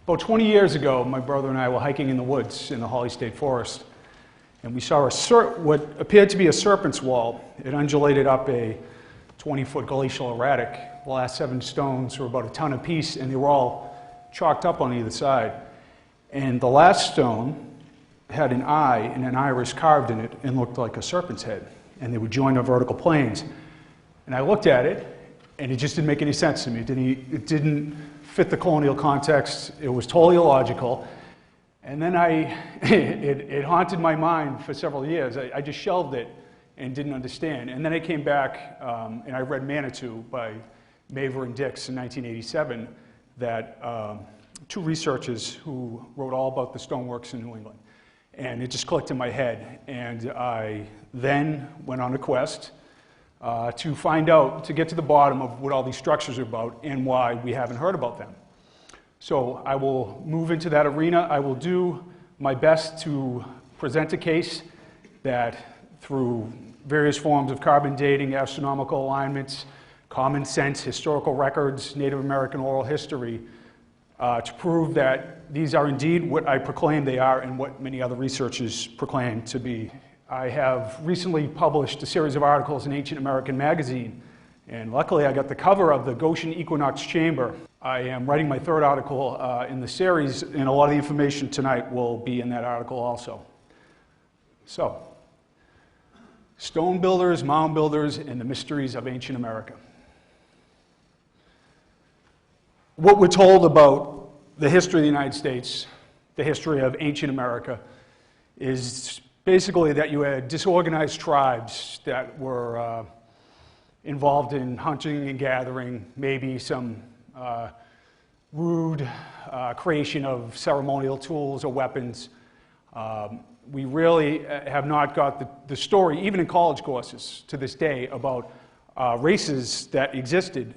About 20 years ago, my brother and I were hiking in the woods in the Holly State Forest, and we saw what appeared to be a serpent's wall. It undulated up a 20-foot glacial erratic. The last 7 stones were about a ton apiece, and they were all chalked up on either side. And the last stone had an eye and an iris carved in it and looked like a serpent's head, and they would join on vertical planes. And I looked at it, and it just didn't make any sense to me. It didn't fit the colonial context. It was totally illogical. And then it haunted my mind for several years. I just shelved it and didn't understand. And then I came back and I read Manitou by Maver and Dix in 1987, that 2 researchers who wrote all about the stoneworks in New England. And it just clicked in my head. And I then went on a quest to find out, to get to the bottom of what all these structures are about and why we haven't heard about them. So I will move into that arena. I will do my best to present a case that through various forms of carbon dating, astronomical alignments, common sense, historical records, Native American oral history, to prove that these are indeed what I proclaim they are and what many other researchers proclaim to be. I have recently published a series of articles in Ancient American Magazine, and luckily I got the cover of the Goshen Equinox Chamber. I am writing my 3rd article in the series, and a lot of the information tonight will be in that article also. So, stone builders, mound builders, and the mysteries of ancient America. What we're told about the history of the United States, the history of ancient America, is basically that you had disorganized tribes that were involved in hunting and gathering, maybe some rude creation of ceremonial tools or weapons. We really have not got the story, even in college courses to this day, about races that existed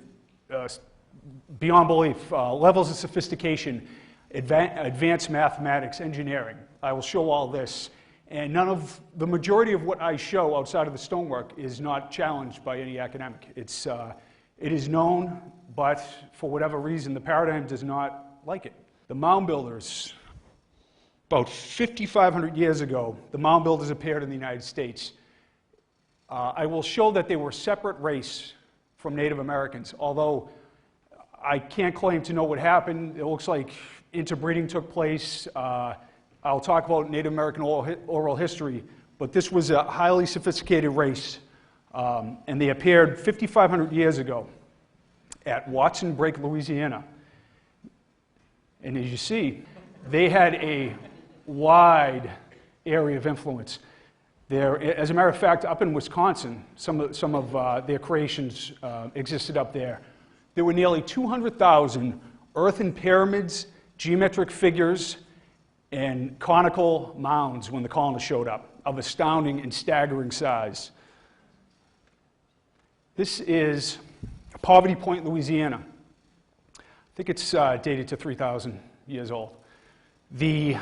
beyond belief, levels of sophistication, advanced mathematics, engineering. I will show all this. And the majority of what I show outside of the stonework is not challenged by any academic. It is known, but for whatever reason, the paradigm does not like it. The mound builders, about 5,500 years ago, the mound builders appeared in the United States. I will show that they were a separate race from Native Americans, although I can't claim to know what happened. It looks like interbreeding took place. I'll talk about Native American oral history, but this was a highly sophisticated race, and they appeared 5,500 years ago at Watson Brake, Louisiana. And as you see, they had a wide area of influence. As a matter of fact, up in Wisconsin, some of their creations existed up there. There were nearly 200,000 earthen pyramids, geometric figures, and conical mounds when the colonists showed up, of astounding and staggering size. This is Poverty Point, Louisiana. I think it's dated to 3,000 years old. The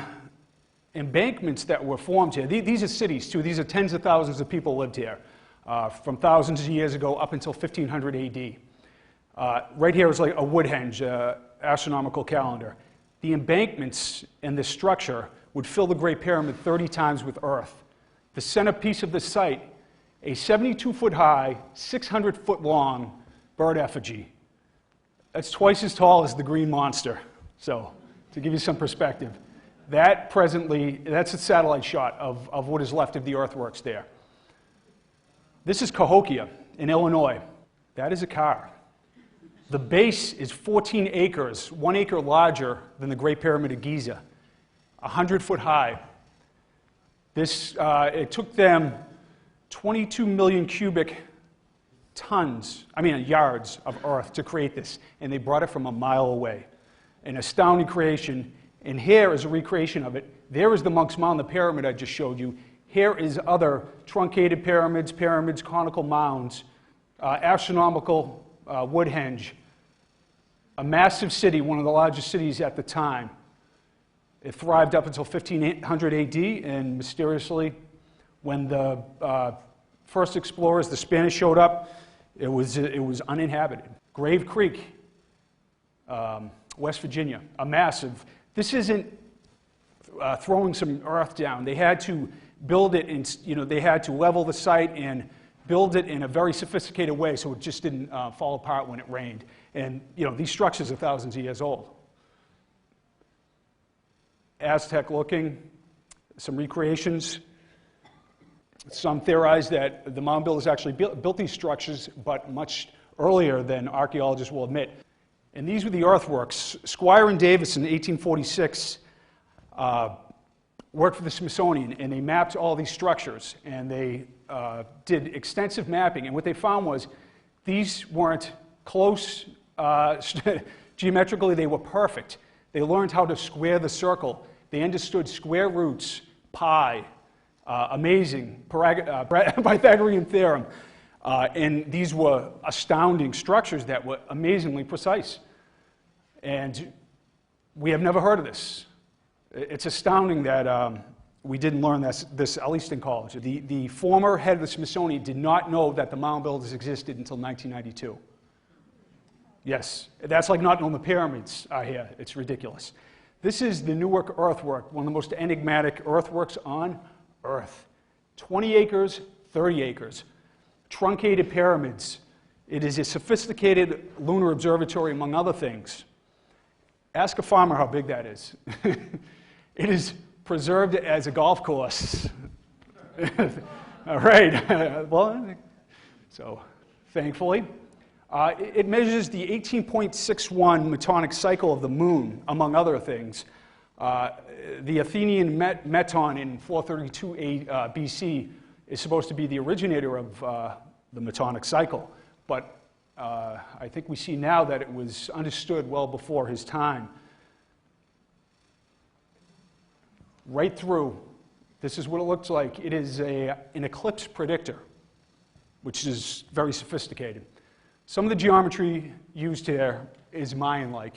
embankments that were formed here, these are cities too. These are tens of thousands of people lived here from thousands of years ago up until 1500 AD. Right here is like a Woodhenge, astronomical calendar. The embankments and this structure would fill the Great Pyramid 30 times with earth. The centerpiece of the site, a 72-foot high, 600-foot long bird effigy. That's twice as tall as the Green Monster. So, to give you some perspective, that's a satellite shot of what is left of the earthworks there. This is Cahokia in Illinois. That is a car. The base is 14 acres, 1 acre larger than the Great Pyramid of Giza, 100-foot high. It took them 22 million cubic yards of earth to create this, and they brought it from a mile away. An astounding creation, and here is a recreation of it. There is the Monk's Mound, the pyramid I just showed you. Here is other truncated pyramids, conical mounds, astronomical Woodhenge, a massive city, one of the largest cities at the time. It thrived up until 1500 AD, and mysteriously, when the first explorers, the Spanish, showed up, it was uninhabited. Grave Creek, West Virginia, a massive. This isn't throwing some earth down. They had to build it, they had to level the site and build it in a very sophisticated way so it just didn't fall apart when it rained. And these structures are thousands of years old. Aztec looking, some recreations. Some theorize that the mound builders actually built these structures, but much earlier than archaeologists will admit. And these were the earthworks. Squire and Davis in 1846 worked for the Smithsonian, and they mapped all these structures, and they did extensive mapping. And what they found was these weren't close geometrically, they were perfect. They learned how to square the circle. They understood square roots, pi, amazing, Pythagorean theorem. And these were astounding structures that were amazingly precise. And we have never heard of this. It's astounding that we didn't learn this, at least in college. The former head of the Smithsonian did not know that the mound builders existed until 1992. Yes, that's like not knowing the pyramids are here. It's ridiculous. This is the Newark earthwork, one of the most enigmatic earthworks on Earth. 20 acres, 30 acres. Truncated pyramids. It is a sophisticated lunar observatory, among other things. Ask a farmer how big that is. It is preserved as a golf course. All right. Well, so thankfully. It measures the 18.61 metonic cycle of the moon, among other things. The Athenian meton in 432 BC is supposed to be the originator of the metonic cycle, but I think we see now that it was understood well before his time. Right through, this is what it looks like. It is an eclipse predictor, which is very sophisticated. Some of the geometry used here is Mayan-like.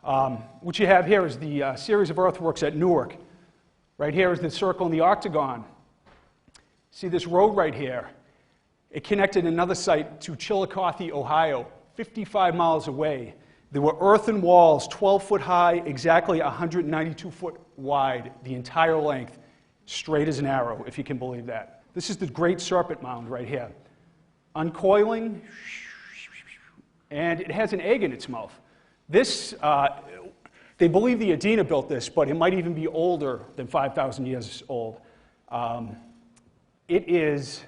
What you have here is the series of earthworks at Newark. Right here is the circle and the octagon. See this road right here? It connected another site to Chillicothe, Ohio, 55 miles away. There were earthen walls, 12 foot high, exactly 192 foot wide, the entire length, straight as an arrow, if you can believe that. This is the Great Serpent Mound right here. Uncoiling, and it has an egg in its mouth. This, they believe the Adena built this, but it might even be older than 5,000 years old. It is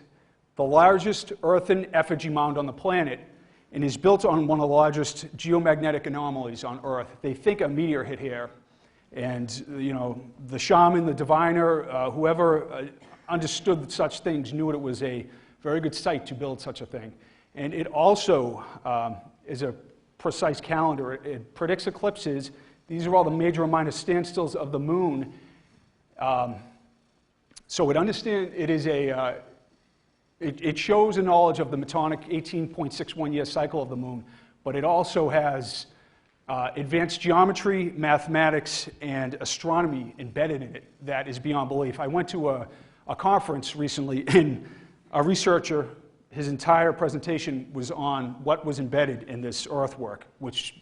the largest earthen effigy mound on the planet and is built on one of the largest geomagnetic anomalies on Earth. They think a meteor hit here, and the shaman, the diviner, whoever understood such things knew it was a very good site to build such a thing. And it also is a precise calendar. It predicts eclipses. These are all the major and minor standstills of the moon. So it shows a knowledge of the metonic 18.61 year cycle of the moon, but it also has advanced geometry, mathematics, and astronomy embedded in it that is beyond belief. I went to a conference recently, and a researcher, his entire presentation was on what was embedded in this earthwork, which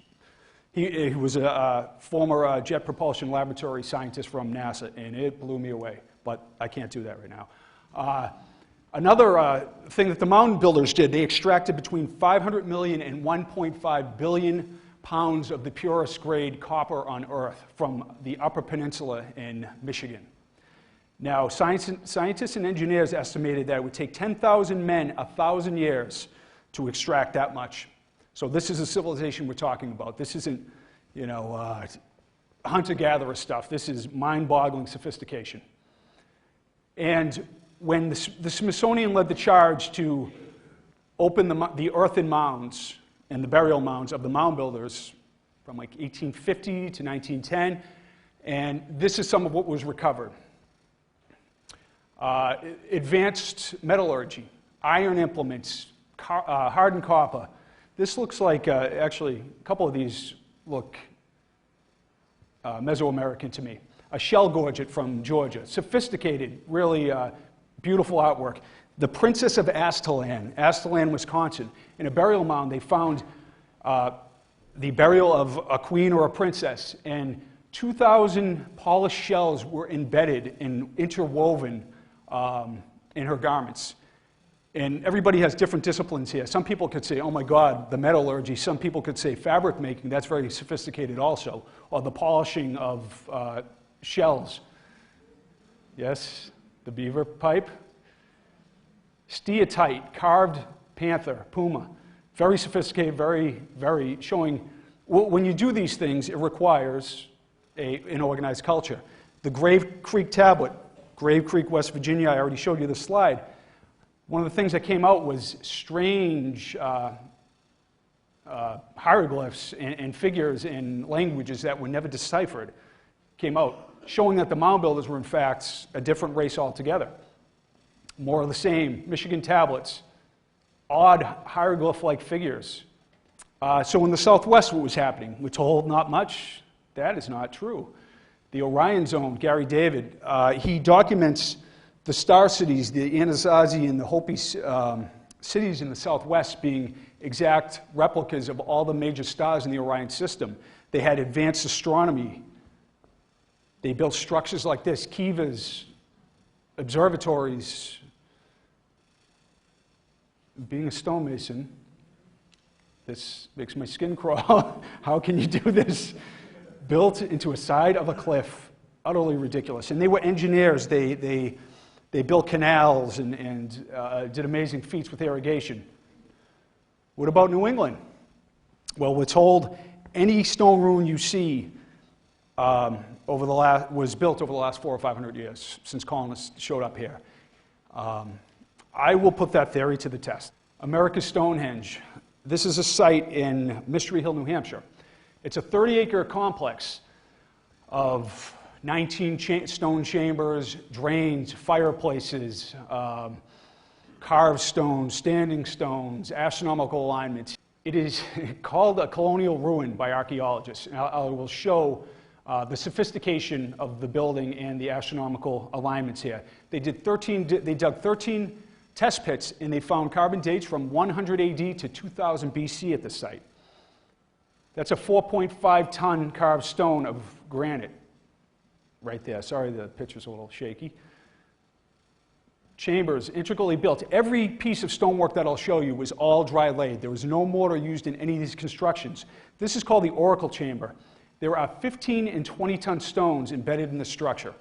he was a former Jet Propulsion Laboratory scientist from NASA, and it blew me away, but I can't do that right now. Another thing that the mound builders did, they extracted between 500 million and 1.5 billion pounds of the purest grade copper on Earth from the Upper Peninsula in Michigan. Now, scientists and engineers estimated that it would take 10,000 men 1,000 years to extract that much. So this is a civilization we're talking about. This isn't, hunter-gatherer stuff. This is mind-boggling sophistication. And when the Smithsonian led the charge to open the earthen mounds and the burial mounds of the mound builders from like 1850 to 1910, and this is some of what was recovered. Advanced metallurgy, iron implements, hardened copper. This looks like, actually, a couple of these look Mesoamerican to me. A shell gorget from Georgia. Sophisticated, really beautiful artwork. The Princess of Astalan, Wisconsin. In a burial mound, they found the burial of a queen or a princess, and 2,000 polished shells were embedded and interwoven in her garments. And everybody has different disciplines here. Some people could say, oh my God, the metallurgy. Some people could say fabric making, that's very sophisticated also. Or the polishing of shells. Yes, the beaver pipe. Steatite, carved panther, puma. Very sophisticated, very showing, when you do these things, it requires an organized culture. The Grave Creek tablet, Grave Creek, West Virginia, I already showed you the slide. One of the things that came out was strange hieroglyphs and figures in languages that were never deciphered came out, showing that the mound builders were in fact a different race altogether. More of the same, Michigan tablets, odd hieroglyph-like figures. So in the Southwest, what was happening? We're told not much. That is not true. The Orion Zone, Gary David, he documents the star cities, the Anasazi and the Hopi cities in the Southwest being exact replicas of all the major stars in the Orion system. They had advanced astronomy. They built structures like this, kivas, observatories. Being a stonemason, this makes my skin crawl. How can you do this? Built into a side of a cliff, utterly ridiculous. And they were engineers. They built canals and did amazing feats with irrigation. What about New England? Well, we're told any stone ruin you see was built over the last 400 or 500 years since colonists showed up here. I will put that theory to the test. America's Stonehenge. This is a site in Mystery Hill, New Hampshire. It's a 30-acre complex of 19 stone chambers, drains, fireplaces, carved stones, standing stones, astronomical alignments. It is called a colonial ruin by archaeologists. And I will show the sophistication of the building and the astronomical alignments here. They dug 13 test pits, and they found carbon dates from 100 AD to 2000 BC at the site. That's a 4.5-ton carved stone of granite right there. Sorry, the picture's a little shaky. Chambers, intricately built. Every piece of stonework that I'll show you was all dry laid. There was no mortar used in any of these constructions. This is called the oracle chamber. There are 15 and 20-ton stones embedded in the structure.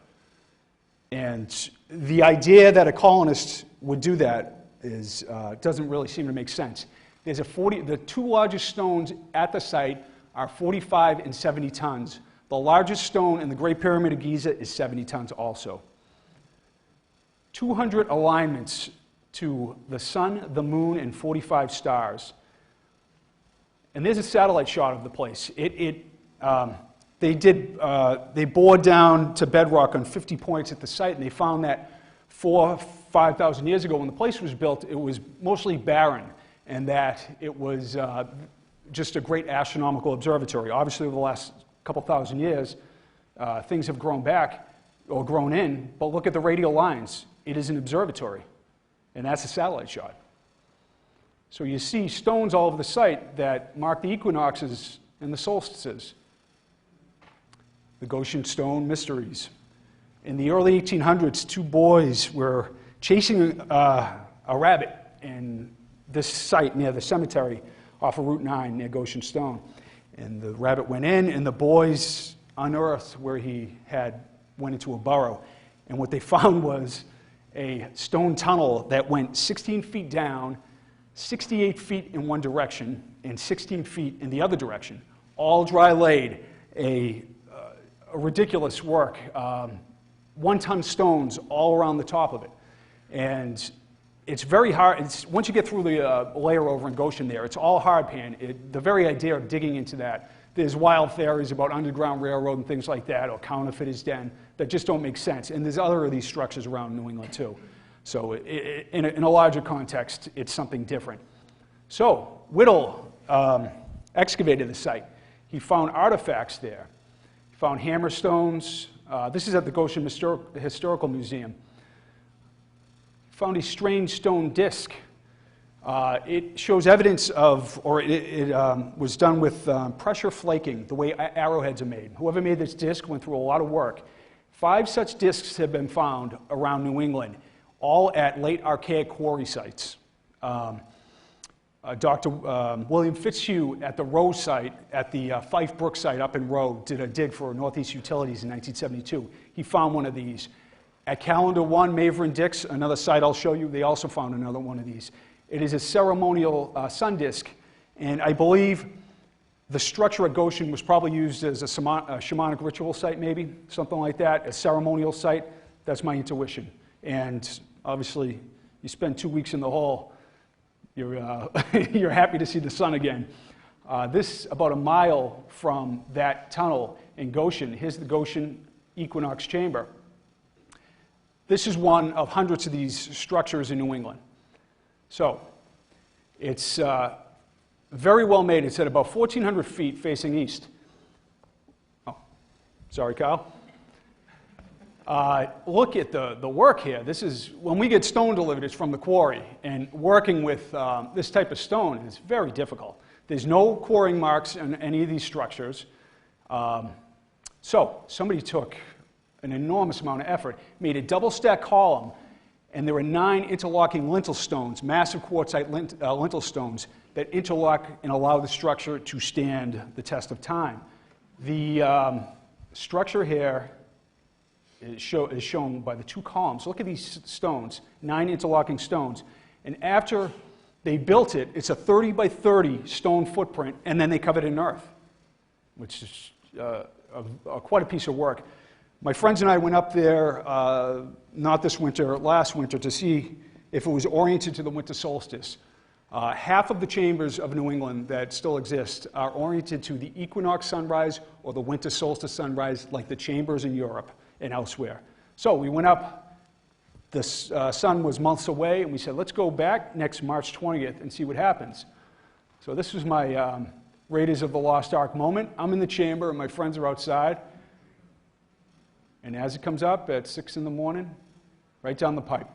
And the idea that a colonist would do that doesn't really seem to make sense. The two largest stones at the site are 45 and 70 tons. The largest stone in the Great Pyramid of Giza is 70 tons also. 200 alignments to the sun, the moon, and 45 stars. And there's a satellite shot of the place. They bored down to bedrock on 50 points at the site, and they found that 5,000 years ago when the place was built, it was mostly barren, and that it was just a great astronomical observatory. Obviously, over the last couple thousand years, things have grown back, or grown in, but look at the radial lines. It is an observatory, and that's a satellite shot. So you see stones all over the site that mark the equinoxes and the solstices. The Goshen Stone Mysteries. In the early 1800s, two boys were chasing a rabbit in this site near the cemetery off of Route 9 near Goshen Stone. And the rabbit went in, and the boys unearthed where he went into a burrow. And what they found was a stone tunnel that went 16 feet down, 68 feet in one direction, and 16 feet in the other direction, all dry laid. A ridiculous work. 1-ton stones all around the top of it. And it's very hard. Once you get through the layer over in Goshen there, it's all hard pan. The very idea of digging into that, there's wild theories about Underground Railroad and things like that, or counterfeiters' den, that just don't make sense. And there's other of these structures around New England too. So in a larger context, it's something different. So Whittle excavated the site. He found artifacts there. He found hammerstones. This is at the Goshen Historical Museum. He found a strange stone disc It shows evidence of, or it was done with pressure flaking, the way arrowheads are made. Whoever made this disc went through a lot of work. 5 such discs have been found around New England, all at late archaic quarry sites. Dr. William Fitzhugh at the Rowe site, at the Fife Brook site up in Rowe, did a dig for Northeast Utilities in 1972. He found one of these. At Calendar 1, Maver and Dix, another site I'll show you, they also found another one of these. It is a ceremonial sun disk, and I believe the structure at Goshen was probably used as a shamanic ritual site, maybe, something like that, a ceremonial site. That's my intuition. And obviously, you spend 2 weeks in the hole, you're happy to see the sun again. This, about a mile from that tunnel in Goshen, here's the Goshen Equinox Chamber. This is one of hundreds of these structures in New England. So, it's very well made. It's at about 1,400 feet facing east. Oh, sorry, Kyle. Look at the work here. This is, when we get stone delivered, it's from the quarry. And working with this type of stone is very difficult. There's no quarrying marks on any of these structures. So, somebody took an enormous amount of effort, made a double-stack column, and there were 9 interlocking lintel stones, massive quartzite lintel stones, that interlock and allow the structure to stand the test of time. The structure here is shown by the 2 columns. Look at these stones, 9 interlocking stones. And after they built it, it's a 30 by 30 stone footprint, and then they covered it in earth, which is quite a piece of work. My friends and I went up there, not this winter, last winter, to see if it was oriented to the winter solstice. Half of the chambers of New England that still exist are oriented to the equinox sunrise or the winter solstice sunrise, like the chambers in Europe and elsewhere. So we went up, the sun was months away, and we said, let's go back next March 20th and see what happens. So this was my Raiders of the Lost Ark moment. I'm in the chamber, and my friends are outside. And as it comes up at 6 in the morning, right down the pipe.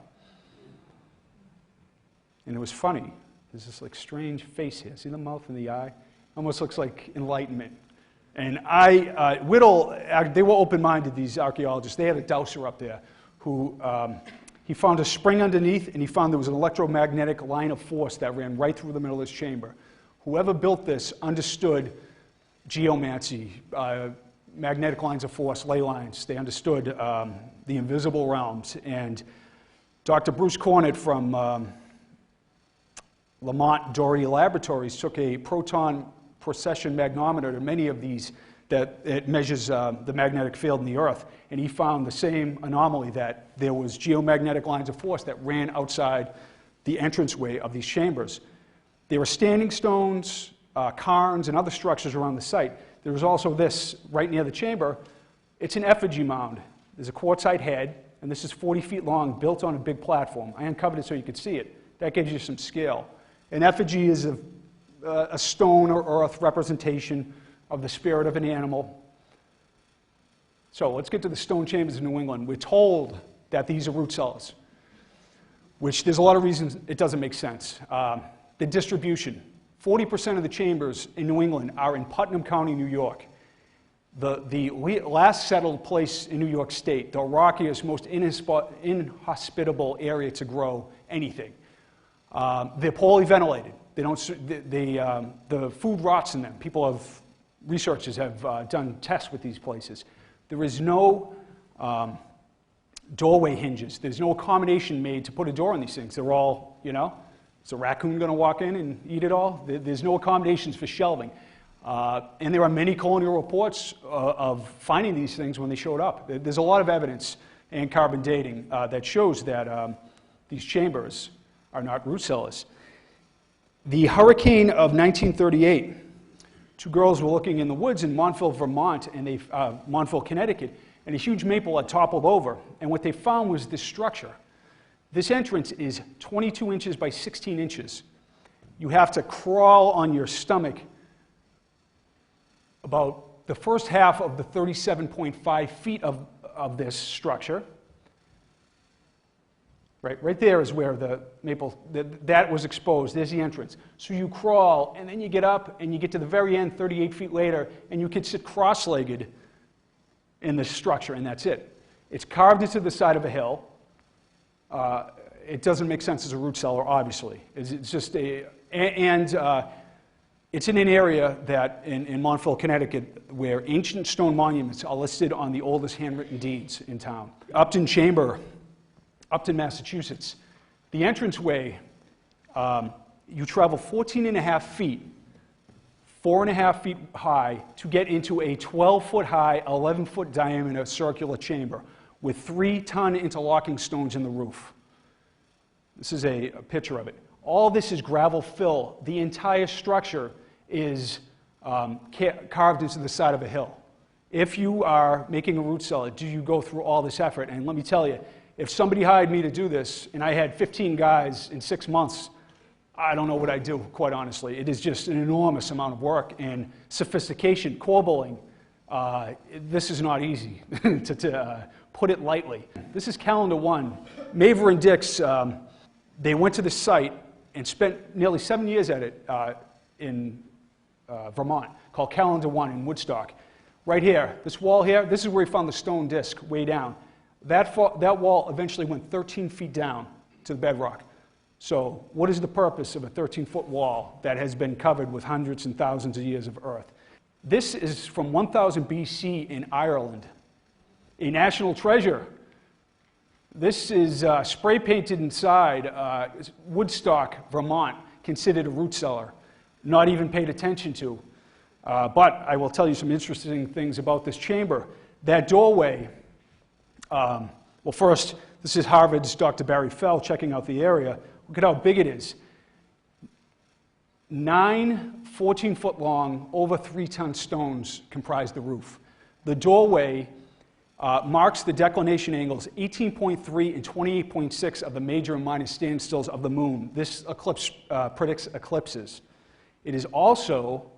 And it was funny. There's this like strange face here. See the mouth and the eye? Almost looks like enlightenment. And Whittle, they were open-minded, these archaeologists. They had a dowser up there who, he found a spring underneath, and he found there was an electromagnetic line of force that ran right through the middle of this chamber. Whoever built this understood geomancy, magnetic lines of force, ley lines. They understood the invisible realms. And Dr. Bruce Cornett from Lamont Doherty Laboratories took a proton precession magnometer to many of these that it measures the magnetic field in the Earth, and he found the same anomaly, that there was geomagnetic lines of force that ran outside the entranceway of these chambers. There were standing stones, cairns, and other structures around the site. There was also this right near the chamber. It's an effigy mound. There's a quartzite head, and this is 40 feet long, built on a big platform. I uncovered it so you could see it. That gives you some scale. An effigy is a stone or earth representation of the spirit of an animal. So let's get to the stone chambers in New England. We're told that these are root cellars, which there's a lot of reasons it doesn't make sense. The distribution. 40% of the chambers in New England are in Putnam County, New York. The last settled place in New York State, the rockiest, most inhospitable area to grow anything. They're poorly ventilated. They don't, the food rots in them. Researchers have done tests with these places. There is no doorway hinges. There's no accommodation made to put a door on these things. They're all, is a raccoon going to walk in and eat it all? There's no accommodations for shelving. And there are many colonial reports of finding these things when they showed up. There's a lot of evidence and carbon dating that shows that these chambers are not root cellars. The hurricane of 1938, 2 girls were looking in the woods in Montville, Vermont, and Montville, Connecticut, and a huge maple had toppled over. And what they found was this structure. This entrance is 22 inches by 16 inches. You have to crawl on your stomach about the first half of the 37.5 feet of this structure. Right there is where the maple, that was exposed. There's the entrance. So you crawl, and then you get up, and you get to the very end, 38 feet later, and you can sit cross-legged in this structure, and that's it. It's carved into the side of a hill. It doesn't make sense as a root cellar, obviously. It's just a, and it's in an area that, in Montville, Connecticut, where ancient stone monuments are listed on the oldest handwritten deeds in town. Upton Chamber, Upton, Massachusetts. The entranceway, you travel 14 and a half feet, 4.5 feet high, to get into a 12-foot high, 11-foot diameter circular chamber with 3-ton interlocking stones in the roof. This is a picture of it. All this is gravel fill. The entire structure is carved into the side of a hill. If you are making a root cellar, do you go through all this effort? And let me tell you, if somebody hired me to do this, and I had 15 guys in 6 months, I don't know what I'd do, quite honestly. It is just an enormous amount of work and sophistication, corbelling. This is not easy, to put it lightly. This is calendar 1. Maver and Dix, they went to the site and spent nearly 7 years at it in Vermont, called Calendar 1 in Woodstock. Right here, this wall here, this is where he found the stone disc way down. That wall eventually went 13 feet down to the bedrock. So what is the purpose of a 13-foot wall that has been covered with hundreds and thousands of years of earth? This is from 1000 BC in Ireland, a national treasure. This is spray painted inside Woodstock, Vermont, considered a root cellar, not even paid attention to. But I will tell you some interesting things about this chamber. That doorway, well, first, this is Harvard's Dr. Barry Fell checking out the area. Look at how big it is. 9 14-foot long, over 3-ton stones comprise the roof. The doorway marks the declination angles 18.3 and 28.6 of the major and minor standstills of the moon. This eclipse predicts eclipses. It is also,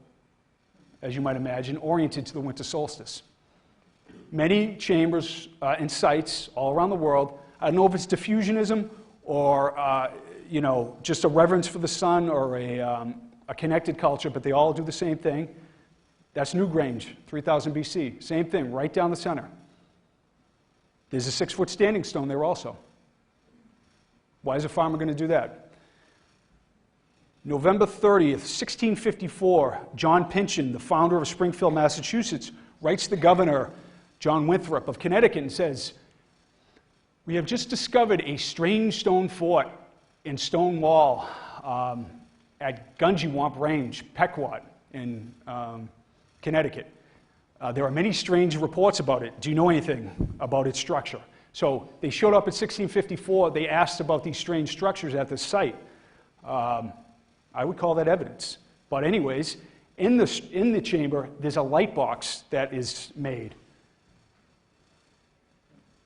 as you might imagine, oriented to the winter solstice. Many chambers and sites all around the world, I don't know if it's diffusionism or you know, just a reverence for the sun or a connected culture, but they all do the same thing. That's Newgrange, 3000 BC. Same thing, right down the center. There's a 6-foot standing stone there also. Why is a farmer going to do that? November 30th, 1654, John Pynchon, the founder of Springfield, Massachusetts, writes the governor, John Winthrop of Connecticut, and says, "We have just discovered a strange stone fort and stone wall at Gunjiwamp Range, Pequot, in Connecticut. There are many strange reports about it. Do you know anything about its structure?" So they showed up at 1654. They asked about these strange structures at the site. I would call that evidence. But anyways, in the chamber, there's a light box that is made.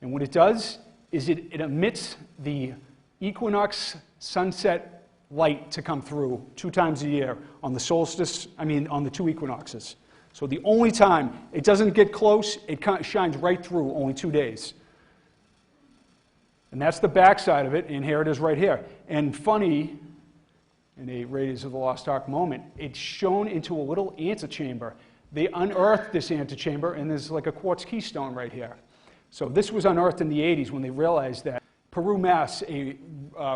And what it does is it emits the equinox sunset light to come through 2 times a year on the solstice, on the 2 equinoxes. So the only time it doesn't get close, it shines right through only 2 days. And that's the back side of it, and here it is right here. And funny, in a Raiders of the Lost Ark moment, it's shown into a little antechamber. They unearthed this antechamber, and there's like a quartz keystone right here. So this was unearthed in the 80s when they realized that. Peru, Mass, a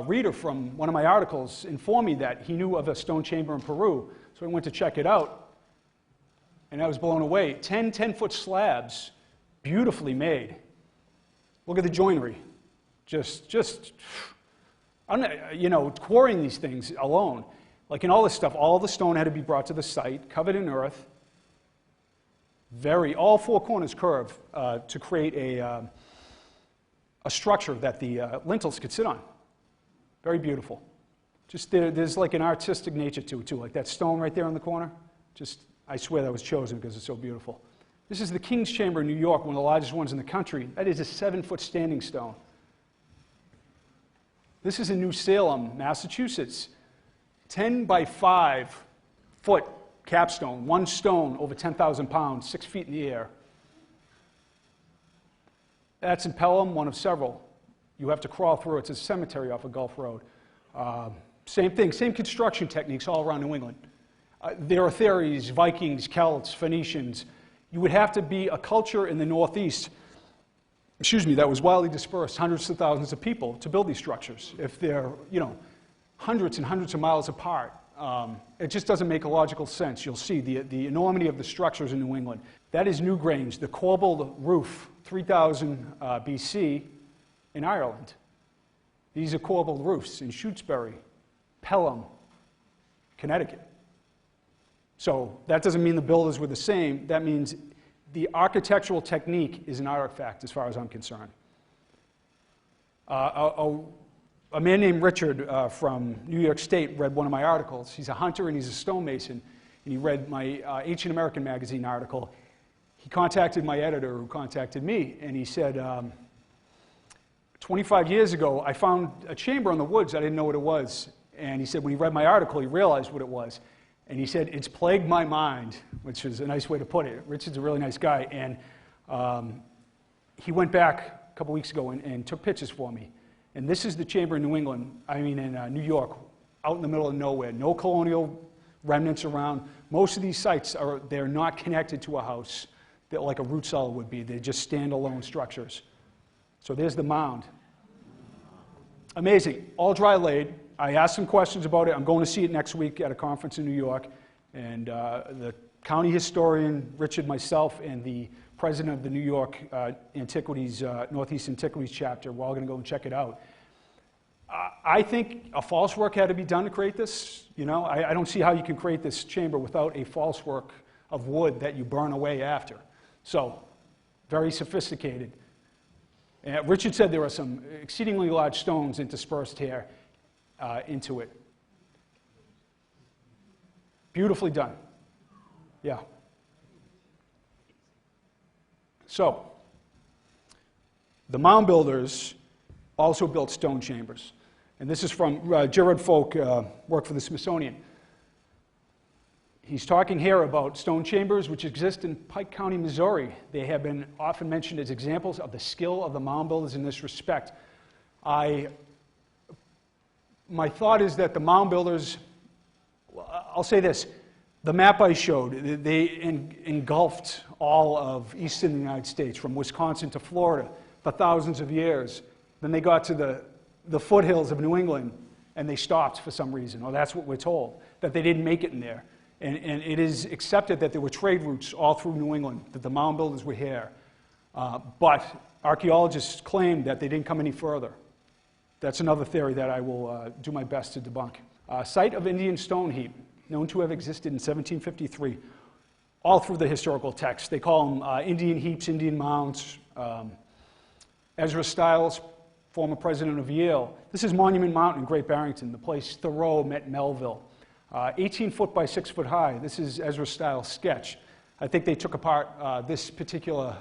reader from one of my articles informed me that he knew of a stone chamber in Peru, so I went to check it out, and I was blown away. 10-foot slabs, beautifully made. Look at the joinery. You know, quarrying these things alone, like in all this stuff, all the stone had to be brought to the site, covered in earth, all 4 corners curved to create a structure that the lintels could sit on. Very beautiful. There's like an artistic nature to it too, like that stone right there in the corner. I swear that was chosen because it's so beautiful. This is the King's Chamber in New York, one of the largest ones in the country. That is a 7-foot standing stone. This is in New Salem, Massachusetts. 10 by 5 foot capstone, 1 stone over 10,000 pounds, 6 feet in the air. That's in Pelham, one of several. You have to crawl through. It's a cemetery off of Gulf Road. Same thing, same construction techniques all around New England. There are theories, Vikings, Celts, Phoenicians. You would have to be a culture in the Northeast, that was wildly dispersed, hundreds of thousands of people, to build these structures. If they're, hundreds and hundreds of miles apart, it just doesn't make a logical sense. You'll see the enormity of the structures in New England. That is Newgrange, the corbelled roof, 3000 BC in Ireland. These are corbelled roofs in Shutesbury, Pelham, Connecticut. So that doesn't mean the builders were the same. That means the architectural technique is an artifact as far as I'm concerned. A man named Richard from New York State read one of my articles. He's a hunter and he's a stonemason. And he read my Ancient American magazine article. He contacted my editor who contacted me, and he said, 25 years ago, I found a chamber in the woods. I didn't know what it was. And he said when he read my article, he realized what it was. And he said, it's plagued my mind, which is a nice way to put it. Richard's a really nice guy. And he went back a couple weeks ago and took pictures for me. And this is the chamber in New England, in New York, out in the middle of nowhere. No colonial remnants around. Most of these sites, they're not connected to a house like a root cellar would be. They're just standalone structures. So there's the mound. Amazing. All dry laid. I asked some questions about it. I'm going to see it next week at a conference in New York. And the county historian, Richard, myself, and the president of the New York Antiquities, Northeast Antiquities chapter, we're all going to go and check it out. I think a false work had to be done to create this. I don't see how you can create this chamber without a false work of wood that you burn away after. So, very sophisticated. Richard said there are some exceedingly large stones interspersed here into it. Beautifully done. Yeah. So, the mound builders also built stone chambers. And this is from Gerard Folk, worked for the Smithsonian. He's talking here about stone chambers which exist in Pike County, Missouri. They have been often mentioned as examples of the skill of the mound builders in this respect. My thought is that the mound builders, I'll say this, the map I showed, they engulfed all of eastern United States, from Wisconsin to Florida, for thousands of years. Then they got to the foothills of New England, and they stopped for some reason, or that's what we're told, that they didn't make it in there. And it is accepted that there were trade routes all through New England, that the mound builders were here. But archaeologists claim that they didn't come any further. That's another theory that I will do my best to debunk. Site of Indian stone heap, known to have existed in 1753, all through the historical texts. They call them Indian heaps, Indian mounds. Ezra Stiles, former president of Yale. This is Monument Mountain in Great Barrington, the place Thoreau met Melville. 18 foot by 6 foot high. This is Ezra Stiles' sketch. I think they took apart this particular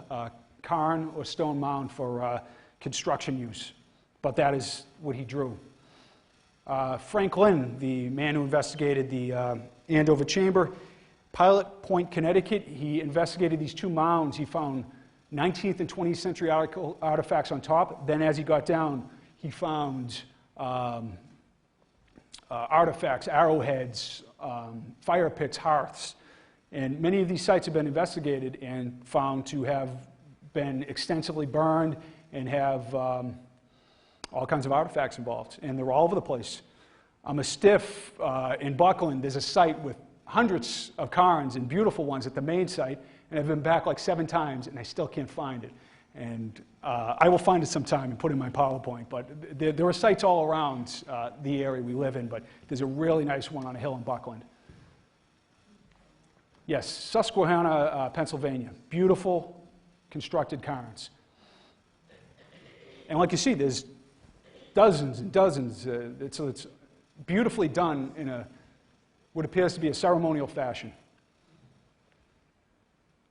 cairn or stone mound for construction use, but that is what he drew. Frank Lynn, the man who investigated the Andover Chamber, Pilot Point, Connecticut, he investigated these two mounds. He found 19th and 20th century artifacts on top. Then as he got down, he found artifacts, arrowheads, fire pits, hearths. And many of these sites have been investigated and found to have been extensively burned and have all kinds of artifacts involved. And they're all over the place. Mastiff in Buckland, there's a site with hundreds of cairns and beautiful ones at the main site, and I've been back like 7 times and I still can't find it. And I will find it sometime and put it in my PowerPoint, but there are sites all around the area we live in, but there's a really nice one on a hill in Buckland. Yes, Susquehanna, Pennsylvania. Beautiful constructed cairns. And like you see, there's dozens and dozens. It's beautifully done in what appears to be a ceremonial fashion.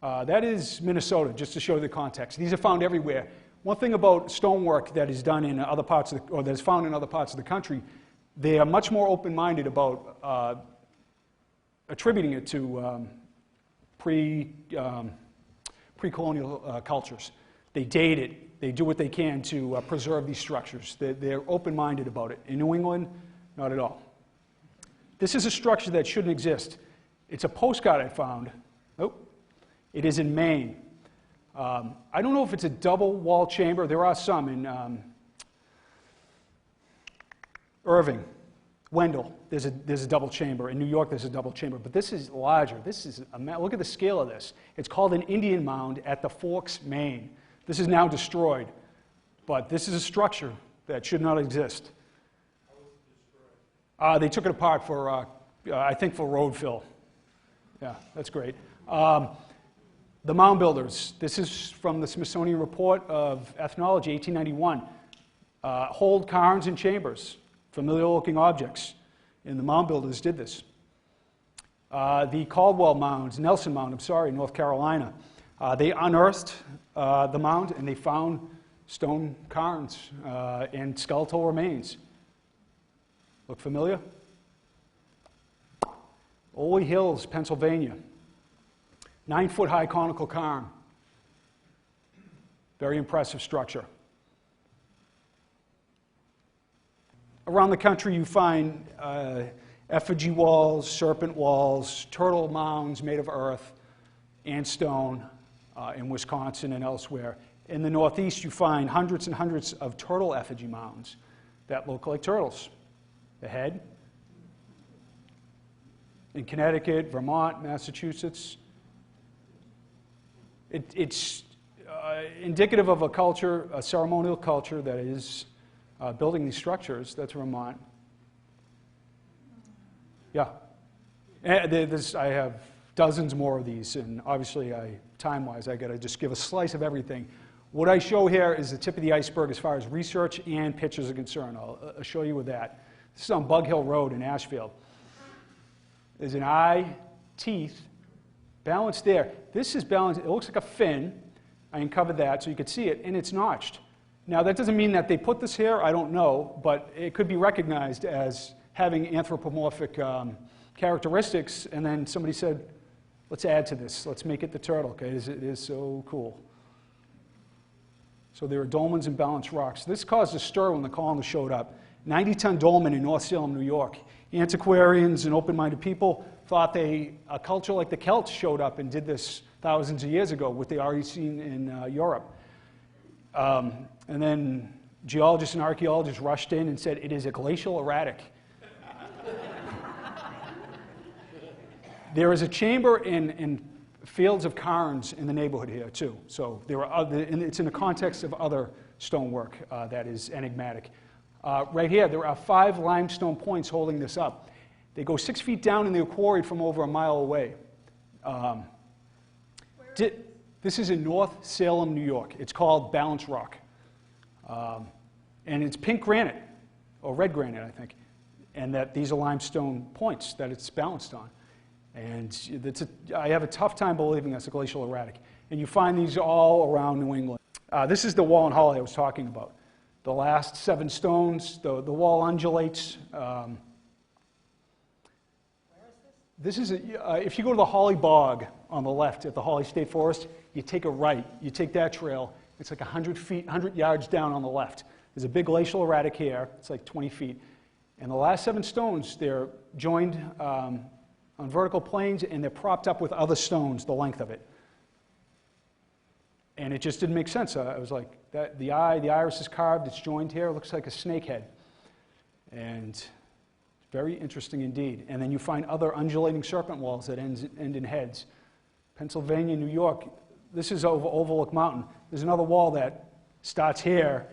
That is Minnesota, just to show you the context. These are found everywhere. One thing about stonework that is done in other parts of or that is found in other parts of the country, they are much more open-minded about attributing it to pre-colonial cultures. They date it. They do what they can to preserve these structures. They're open-minded about it. In New England, not at all. This is a structure that shouldn't exist. It's a postcard I found. Oh, it is in Maine. I don't know if it's a double wall chamber. There are some in Irving, Wendell. There's a double chamber. In New York, there's a double chamber. But this is larger. This is look at the scale of this. It's called an Indian mound at the Forks, Maine. This is now destroyed. But this is a structure that should not exist. How was it destroyed? They took it apart for, I think, for road fill. Yeah, that's great. The mound builders. This is from the Smithsonian Report of Ethnology, 1891. Hold cairns and chambers, familiar-looking objects. And the mound builders did this. The Caldwell Mounds, Nelson Mound, North Carolina. They unearthed the mound and they found stone cairns and skeletal remains. Look familiar? Oley Hills, Pennsylvania. 9-foot-high conical cairn. Very impressive structure. Around the country you find effigy walls, serpent walls, turtle mounds made of earth and stone in Wisconsin and elsewhere. In the Northeast you find hundreds and hundreds of turtle effigy mounds that look like turtles. The head. In Connecticut, Vermont, Massachusetts. It's indicative of a culture, a ceremonial culture that is building these structures. That's Vermont. Yeah. And I have dozens more of these, and obviously, time-wise, I got to just give a slice of everything. What I show here is the tip of the iceberg as far as research and pictures are concerned. I'll show you with that. This is on Bug Hill Road in Ashfield. There's an eye, teeth, balanced there. This is balanced. It looks like a fin. I uncovered that so you could see it, and it's notched. Now, that doesn't mean that they put this here. I don't know, but it could be recognized as having anthropomorphic characteristics, and then somebody said, let's add to this. Let's make it the turtle, okay? It is so cool. So there are dolmens and balanced rocks. This caused a stir when the colonists showed up. 90-ton dolmen in North Salem, New York. Antiquarians and open-minded people thought a culture like the Celts showed up and did this thousands of years ago, what they already seen in Europe. And then geologists and archaeologists rushed in and said, it is a glacial erratic. There is a chamber in fields of cairns in the neighborhood here, too. So there are other, and it's in the context of other stonework that is enigmatic. Right here, there are 5 limestone points holding this up. They go 6 feet down and they're quarried from over a mile away. This is in North Salem, New York. It's called Balance Rock. And it's pink granite, or red granite, I think. And that these are limestone points that it's balanced on. And I have a tough time believing that's a glacial erratic. And you find these all around New England. This is the wall in Holly I was talking about. The last 7 stones, the wall undulates. Where is this? This is, if you go to the Holly Bog on the left at the Holly State Forest, you take a right, you take that trail, it's like 100 yards down on the left. There's a big glacial erratic here, it's like 20 feet. And the last 7 stones, they're joined on vertical planes and they're propped up with other stones, the length of it. And it just didn't make sense. I was like, the iris is carved, it's joined here, it looks like a snake head. And very interesting indeed. And then you find other undulating serpent walls that end in heads. Pennsylvania, New York, this is over Overlook Mountain. There's another wall that starts here,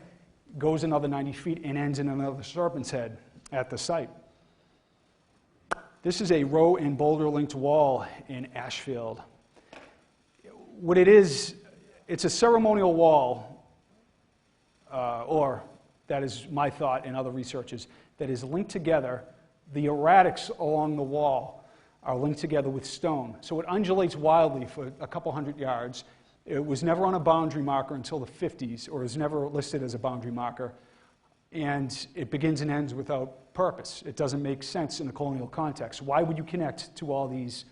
goes another 90 feet, and ends in another serpent's head at the site. This is a row and boulder linked wall in Ashfield. What it is, it's a ceremonial wall, or that is my thought and other researchers, that is linked together. The erratics along the wall are linked together with stone. So it undulates wildly for a couple hundred yards. It was never on a boundary marker until the 50s, or is never listed as a boundary marker. And it begins and ends without purpose. It doesn't make sense in a colonial context. Why would you connect to all these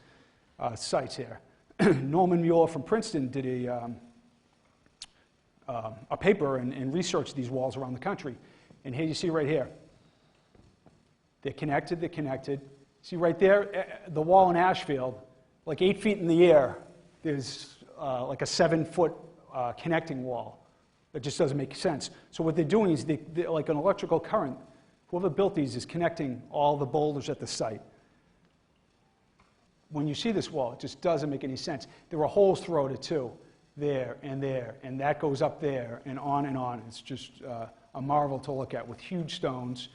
sites here? Norman Mueller from Princeton did a paper and researched these walls around the country. And here you see right here. They're connected, they're connected. See right there, the wall in Ashfield, like 8 feet in the air, there's like a 7-foot connecting wall. That just doesn't make sense. So what they're doing is, they're like an electrical current. Whoever built these is connecting all the boulders at the site. When you see this wall, it just doesn't make any sense. There are holes throughout it too, there, and that goes up there, and on and on. It's just a marvel to look at with huge stones.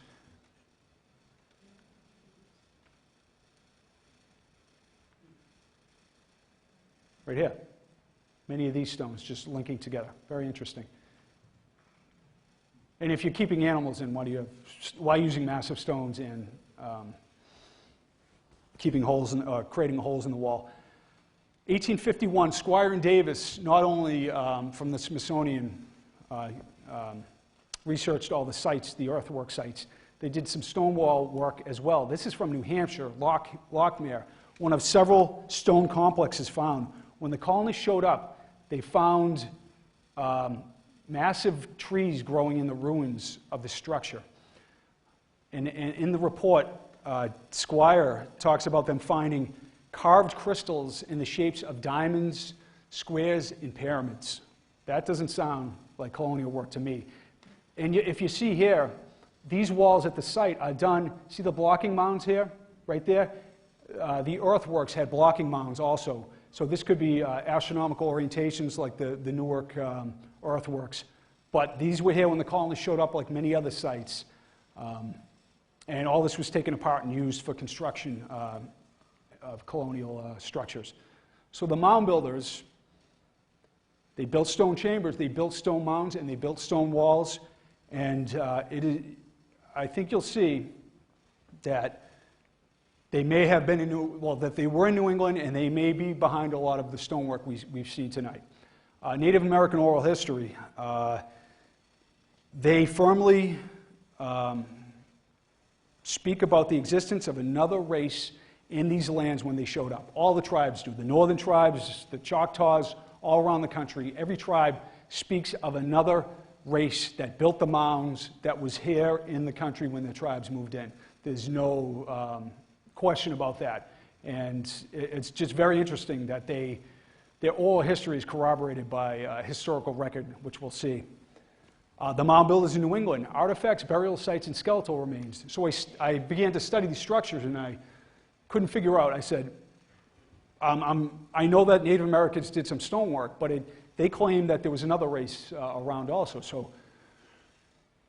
Right here. Many of these stones just linking together. Very interesting. And if you're keeping animals in, why using massive stones and keeping holes in, creating holes in the wall? 1851, Squire and Davis, not only from the Smithsonian, researched all the sites, the earthwork sites. They did some stone wall work as well. This is from New Hampshire, Lockmere, one of several stone complexes found. When the colonists showed up, they found massive trees growing in the ruins of the structure. And in the report, Squire talks about them finding carved crystals in the shapes of diamonds, squares, and pyramids. That doesn't sound like colonial work to me. And if you see here, these walls at the site are done, see the blocking mounds here, right there? The earthworks had blocking mounds also. So this could be astronomical orientations like the Newark earthworks. But these were here when the colonists showed up, like many other sites. And all this was taken apart and used for construction of colonial structures. So the mound builders, they built stone chambers, they built stone mounds, and they built stone walls. And I think you'll see that they may have been that they were in New England, and they may be behind a lot of the stonework we see tonight. Native American oral history. They firmly speak about the existence of another race in these lands when they showed up. All the tribes do. The northern tribes, the Choctaws, all around the country. Every tribe speaks of another race that built the mounds, that was here in the country when the tribes moved in. There's no question about that. And it's just very interesting that their oral history is corroborated by a historical record, which we'll see. The mound builders in New England, artifacts, burial sites, and skeletal remains. So I began to study these structures, and I couldn't figure out. I said, I know that Native Americans did some stonework, but they claimed that there was another race around also. So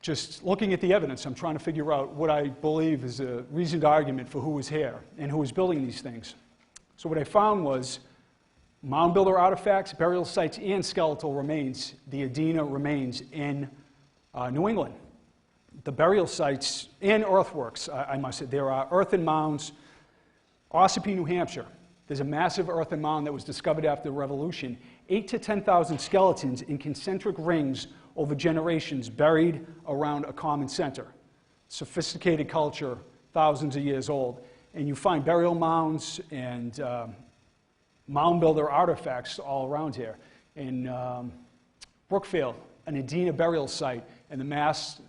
just looking at the evidence, I'm trying to figure out what I believe is a reasoned argument for who was here and who was building these things. So what I found was mound builder artifacts, burial sites, and skeletal remains, the Adena remains in New England. The burial sites and earthworks, I must say. There are earthen mounds. Ossipee, New Hampshire. There's a massive earthen mound that was discovered after the Revolution. 8,000 to 10,000 skeletons in concentric rings over generations buried around a common center. Sophisticated culture, thousands of years old. And you find burial mounds and mound builder artifacts all around here. In Brookfield, an Adena burial site, and the Mass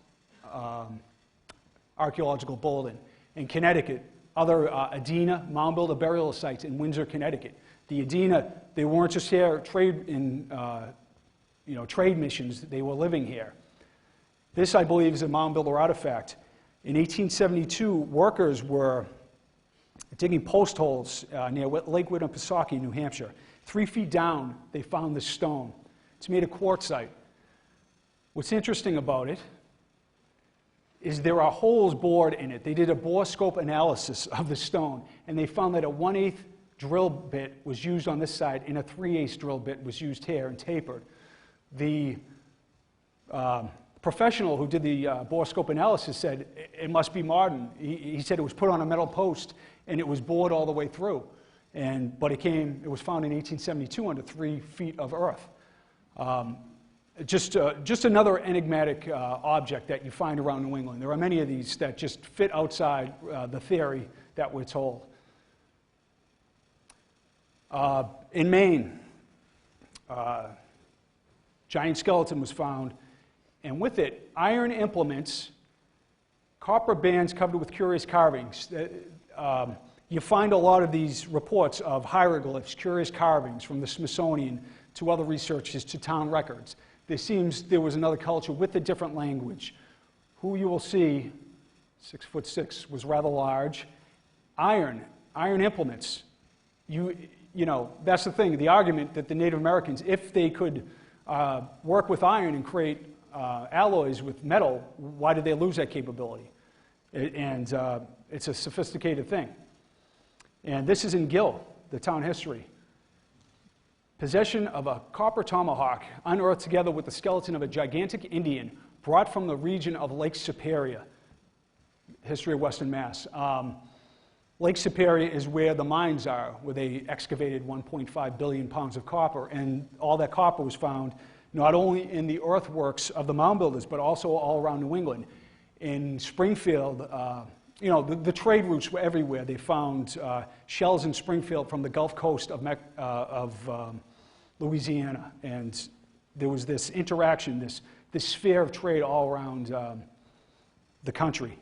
Archaeological Bulletin. In Connecticut, other Adena mound builder burial sites in Windsor, Connecticut. The Adena, they weren't just here trade missions, they were living here. This, I believe, is a mound builder artifact. In 1872, workers were digging post holes near Lake Winnipesaukee, New Hampshire. 3 feet down, they found this stone. It's made of quartzite. What's interesting about it is there are holes bored in it. They did a borescope analysis of the stone, and they found that a 1/8 drill bit was used on this side, and a 3/8 drill bit was used here and tapered. The professional who did the borescope analysis said it must be modern. He said it was put on a metal post, and it was bored all the way through. But it was found in 1872 under 3 feet of earth. Just another enigmatic object that you find around New England. There are many of these that just fit outside the theory that we're told. In Maine, giant skeleton was found, and with it, iron implements, copper bands covered with curious carvings. You find a lot of these reports of hieroglyphs, curious carvings from the Smithsonian to other researchers to town records. There seems there was another culture with a different language. Who you will see, 6'6", was rather large. Iron implements. You know, that's the thing, the argument that the Native Americans, if they could work with iron and create alloys with metal, why did they lose that capability? It's a sophisticated thing. And this is in Gill, the town history. Possession of a copper tomahawk unearthed together with the skeleton of a gigantic Indian brought from the region of Lake Superior. History of Western Mass. Lake Superior is where the mines are, where they excavated 1.5 billion pounds of copper, and all that copper was found not only in the earthworks of the mound builders, but also all around New England. In Springfield, you know, the trade routes were everywhere. They found shells in Springfield from the Gulf Coast of Louisiana, and there was this interaction, this sphere of trade all around the country.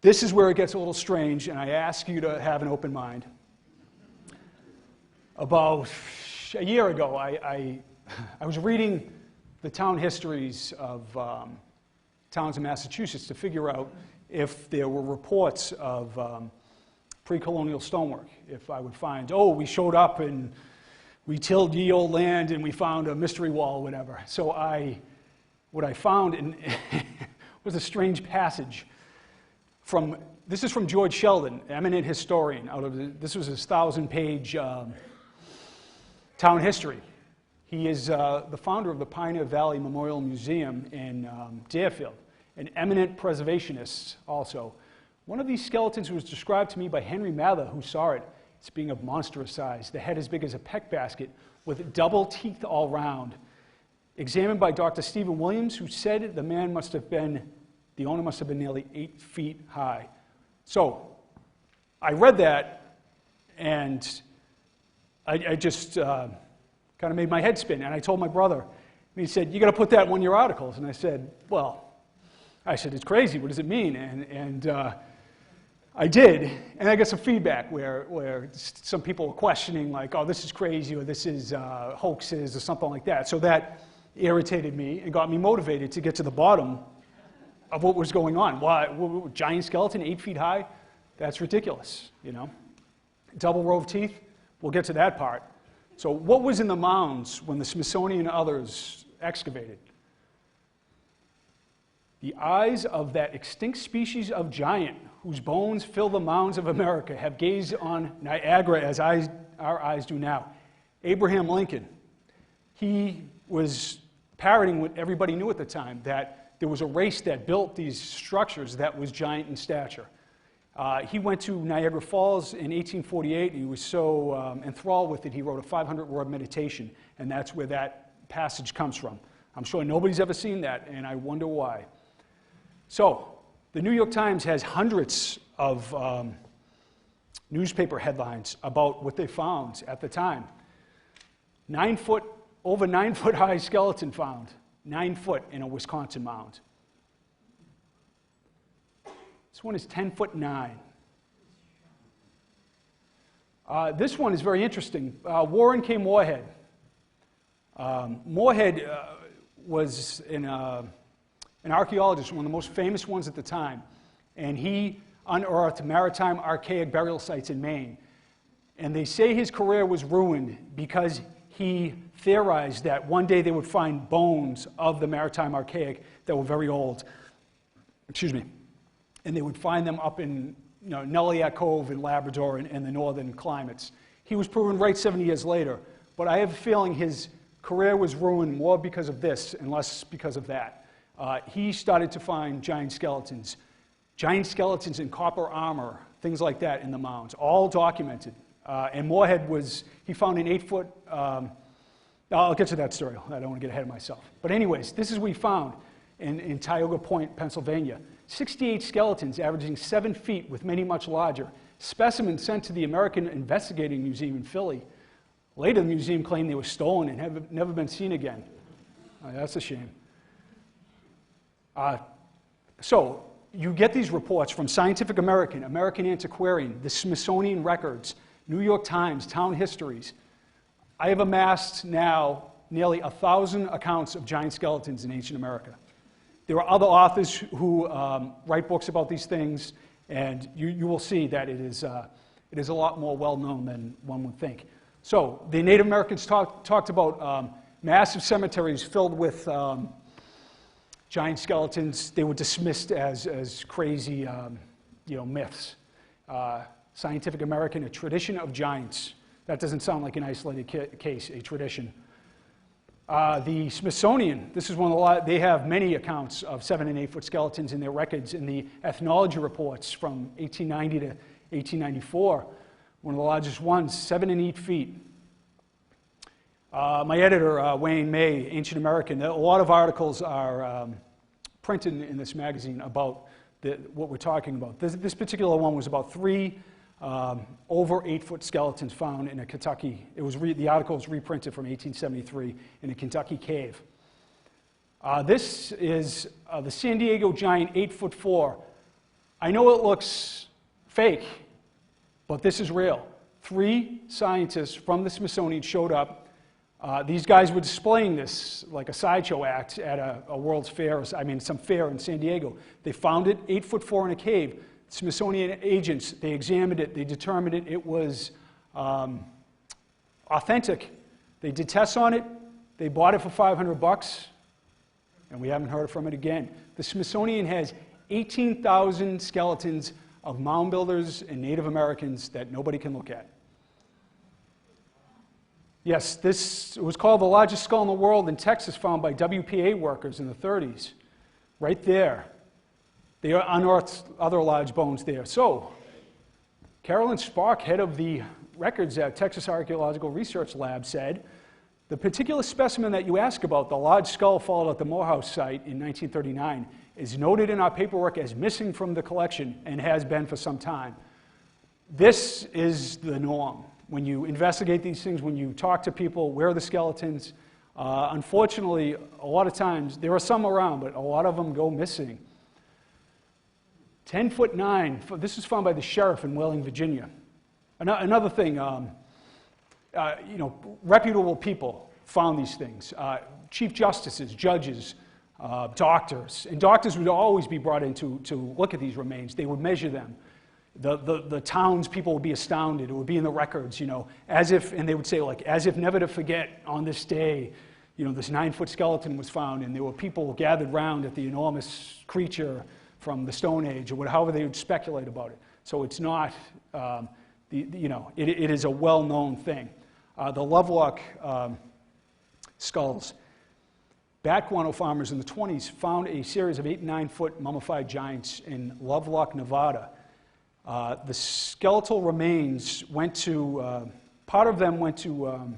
This is where it gets a little strange, and I ask you to have an open mind. About a year ago, I was reading the town histories of towns in Massachusetts to figure out if there were reports of pre-colonial stonework. If I would find, oh, we showed up and we tilled ye old land and we found a mystery wall or whatever. So what I found was a strange passage. This is from George Sheldon, eminent historian. This was his 1,000-page town history. He is the founder of the Pioneer Valley Memorial Museum in Deerfield, an eminent preservationist also. One of these skeletons was described to me by Henry Mather, who saw it. It's being of monstrous size, the head as big as a peck basket, with double teeth all round. Examined by Dr. Stephen Williams, who said the owner must have been nearly 8 feet high. So, I read that, and I just kind of made my head spin, and I told my brother, and he said, "You got to put that in one of your articles." And I said, it's crazy. What does it mean? And I did, and I got some feedback where some people were questioning, like, "Oh, this is crazy," or "This is hoaxes," or something like that. So that irritated me and got me motivated to get to the bottom of what was going on. Why, giant skeleton, 8 feet high? That's ridiculous, you know. Double row of teeth? We'll get to that part. So what was in the mounds when the Smithsonian and others excavated? The eyes of that extinct species of giant whose bones fill the mounds of America have gazed on Niagara as our eyes do now. Abraham Lincoln. He was parroting what everybody knew at the time, that there was a race that built these structures that was giant in stature. He went to Niagara Falls in 1848, and he was so enthralled with it, he wrote a 500-word meditation, and that's where that passage comes from. I'm sure nobody's ever seen that, and I wonder why. So, the New York Times has hundreds of newspaper headlines about what they found at the time. Over 9 foot high skeleton found, 9 foot in a Wisconsin mound. This one is 10'9". This one is very interesting. Warren K. Moorhead. Moorhead was an archaeologist, one of the most famous ones at the time, and he unearthed maritime archaic burial sites in Maine. And they say his career was ruined because he theorized that one day they would find bones of the maritime archaic that were very old. Excuse me. And they would find them up in Nulliac Cove in Labrador and the northern climates. He was proven right 70 years later, but I have a feeling his career was ruined more because of this and less because of that. He started to find giant skeletons in copper armor, things like that in the mounds, all documented. And Moorhead he found an 8 foot, I'll get to that story, I don't want to get ahead of myself. But anyways, this is what we found in Tioga Point, Pennsylvania. 68 skeletons averaging 7 feet with many much larger. Specimens sent to the American Investigating Museum in Philly. Later, the museum claimed they were stolen and have never been seen again. That's a shame. So you get these reports from Scientific American, American Antiquarian, the Smithsonian Records, New York Times, Town Histories. I have amassed now nearly 1,000 accounts of giant skeletons in ancient America. There are other authors who write books about these things, and you will see that it is a lot more well-known than one would think. So the Native Americans talked about massive cemeteries filled with giant skeletons. They were dismissed as crazy myths. Scientific American, a tradition of giants. That doesn't sound like an isolated case, a tradition. The Smithsonian, this is one of the, they have many accounts of 7- and 8-foot skeletons in their records in the ethnology reports from 1890 to 1894. One of the largest ones, 7 and 8 feet. My editor, Wayne May, Ancient American, a lot of articles are printed in this magazine about what we're talking about. This particular one was about 3 over 8-foot skeletons found in a Kentucky. The article was reprinted from 1873 in a Kentucky cave. This is the San Diego giant, 8'4". I know it looks fake, but this is real. 3 scientists from the Smithsonian showed up. These guys were displaying this like a sideshow act at a World's Fair, some fair in San Diego. They found it 8'4" in a cave. Smithsonian agents, they examined it, they determined it was authentic. They did tests on it, they bought it for $500, and we haven't heard from it again. The Smithsonian has 18,000 skeletons of mound builders and Native Americans that nobody can look at. Yes, this was called the largest skull in the world in Texas, found by WPA workers in the 30s. Right there. They unearthed other large bones there. So, Carolyn Spark, head of the records at Texas Archaeological Research Lab, said, the particular specimen that you ask about, the large skull found at the Morehouse site in 1939, is noted in our paperwork as missing from the collection and has been for some time. This is the norm. When you investigate these things, when you talk to people, where are the skeletons? Unfortunately, a lot of times, there are some around, but a lot of them go missing. 10'9". This was found by the sheriff in Wheeling, Virginia. Another thing, reputable people found these things. Chief justices, judges, doctors. And doctors would always be brought in to look at these remains. They would measure them. The townspeople would be astounded. It would be in the records, as if, and they would say, as if never to forget on this day, this 9-foot skeleton was found, and there were people gathered round at the enormous creature from the Stone Age, or however they would speculate about it. So it's not, it is a well-known thing. The Lovelock skulls. Bat guano farmers in the 20s found a series of 8- and 9-foot mummified giants in Lovelock, Nevada. The skeletal remains went to, part of them went to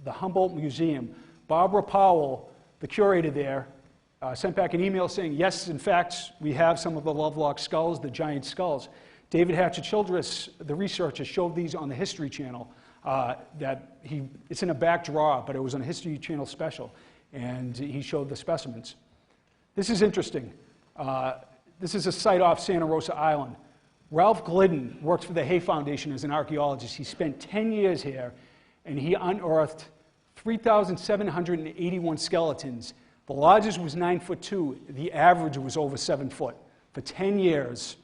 the Humboldt Museum. Barbara Powell, the curator there, sent back an email saying, yes, in fact, we have some of the Lovelock skulls, the giant skulls. David Hatcher-Childress, the researcher, showed these on the History Channel. It's in a back drawer, but it was on a History Channel special, and he showed the specimens. This is interesting. This is a site off Santa Rosa Island. Ralph Glidden worked for the Hay Foundation as an archaeologist. He spent 10 years here, and he unearthed 3,781 skeletons. The largest was 9'2". The average was over 7 foot for 10 years.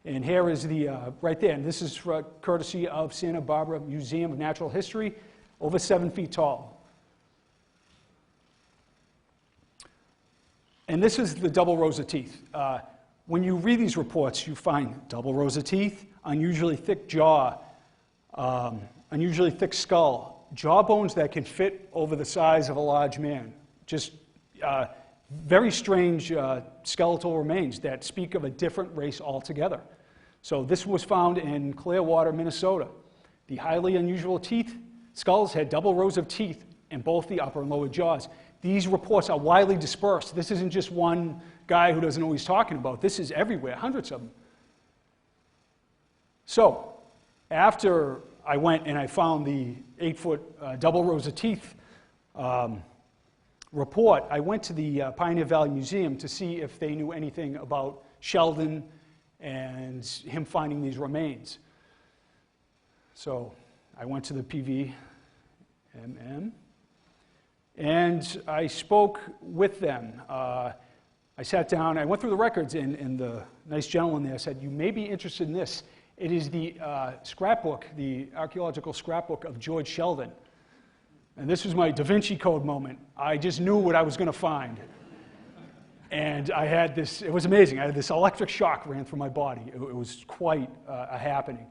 And here is the, right there, and this is courtesy of Santa Barbara Museum of Natural History, over 7 feet tall. And this is the double rows of teeth. When you read these reports, you find double rows of teeth, unusually thick jaw, unusually thick skull, jawbones that can fit over the size of a large man. Just very strange skeletal remains that speak of a different race altogether. So this was found in Clearwater, Minnesota. The highly unusual skulls had double rows of teeth in both the upper and lower jaws. These reports are widely dispersed. This isn't just one guy who doesn't know what he's talking about. This is everywhere, hundreds of them. So after I went and I found the 8-foot double rows of teeth, report, I went to the Pioneer Valley Museum to see if they knew anything about Sheldon and him finding these remains. So I went to the PVMM, and I spoke with them. I sat down, I went through the records, and the nice gentleman there said, "You may be interested in this. It is the scrapbook, the archaeological scrapbook of George Sheldon." And this was my Da Vinci Code moment. I just knew what I was going to find. And I had this, it was amazing. I had this electric shock ran through my body. It was quite a happening.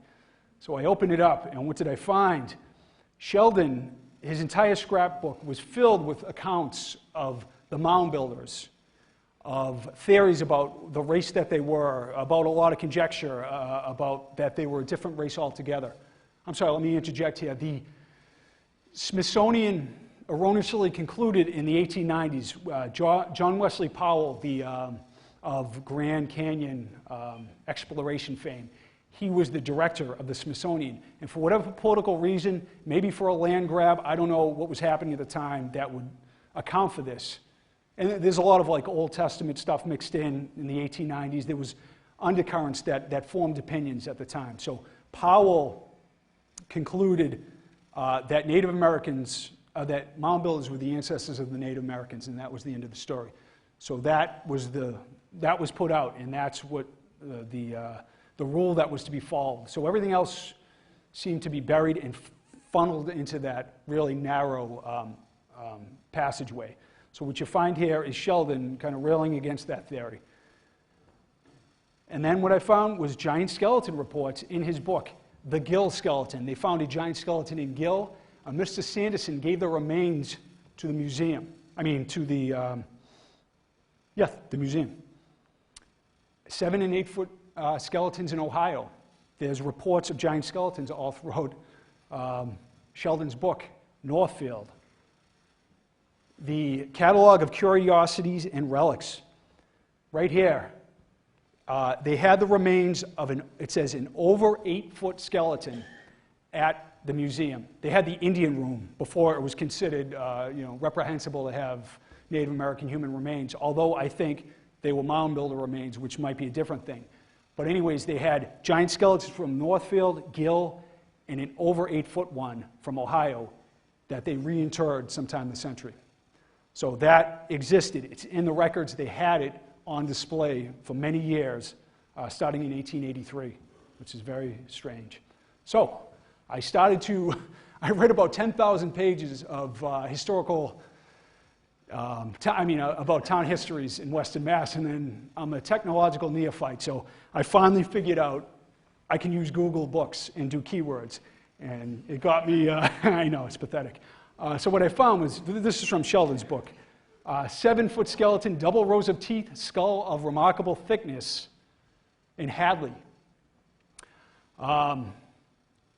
So I opened it up, and what did I find? Sheldon, his entire scrapbook was filled with accounts of the mound builders, of theories about the race that they were, about a lot of conjecture about that they were a different race altogether. I'm sorry, let me interject here. The Smithsonian erroneously concluded in the 1890s, John Wesley Powell, of Grand Canyon exploration fame, he was the director of the Smithsonian. And for whatever political reason, maybe for a land grab, I don't know what was happening at the time that would account for this. And there's a lot of like Old Testament stuff mixed in the 1890s. There was undercurrents that formed opinions at the time. So Powell concluded that Native Americans, that mound builders were the ancestors of the Native Americans, and that was the end of the story. So that was put out, and that's what the rule that was to be followed. So everything else seemed to be buried and funneled into that really narrow passageway. So what you find here is Sheldon kind of railing against that theory. And then what I found was giant skeleton reports in his book, The Gill Skeleton. They found a giant skeleton in Gill. Mr. Sanderson gave the remains to the museum. The museum. 7 and 8 foot skeletons in Ohio. There's reports of giant skeletons all throughout Sheldon's book, Northfield. The catalog of curiosities and relics. Right here, they had the remains of it says an over 8 foot skeleton at the museum. They had the Indian room before it was considered reprehensible to have Native American human remains, although I think they were mound builder remains, which might be a different thing. But anyways, they had giant skeletons from Northfield, Gill, and an over 8 foot one from Ohio that they reinterred sometime in the century. So that existed. It's in the records. They had it on display for many years, starting in 1883, which is very strange. So I read about 10,000 pages of historical, about town histories in Western Mass, and then I'm a technological neophyte, so I finally figured out I can use Google Books and do keywords, and it got me, I know, it's pathetic. So what I found was, this is from Sheldon's book, 7 foot skeleton, double rows of teeth, skull of remarkable thickness in Hadley.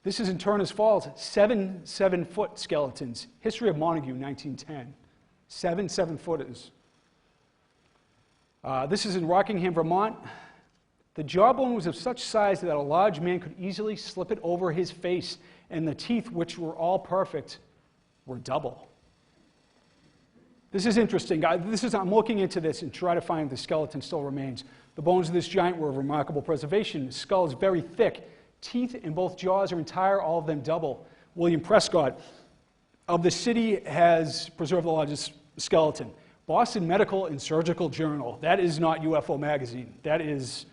This is in Turner's Falls, 7 7-foot skeletons. History of Montague, 1910. 7 7-footers. This is in Rockingham, Vermont. The jawbone was of such size that a large man could easily slip it over his face, and the teeth, which were all perfect, were double. This is interesting. I'm looking into this and try to find if the skeleton still remains. The bones of this giant were of remarkable preservation. The skull is very thick. Teeth in both jaws are entire, all of them double. William Prescott of the city has preserved the largest skeleton. Boston Medical and Surgical Journal. That is not UFO magazine. That is,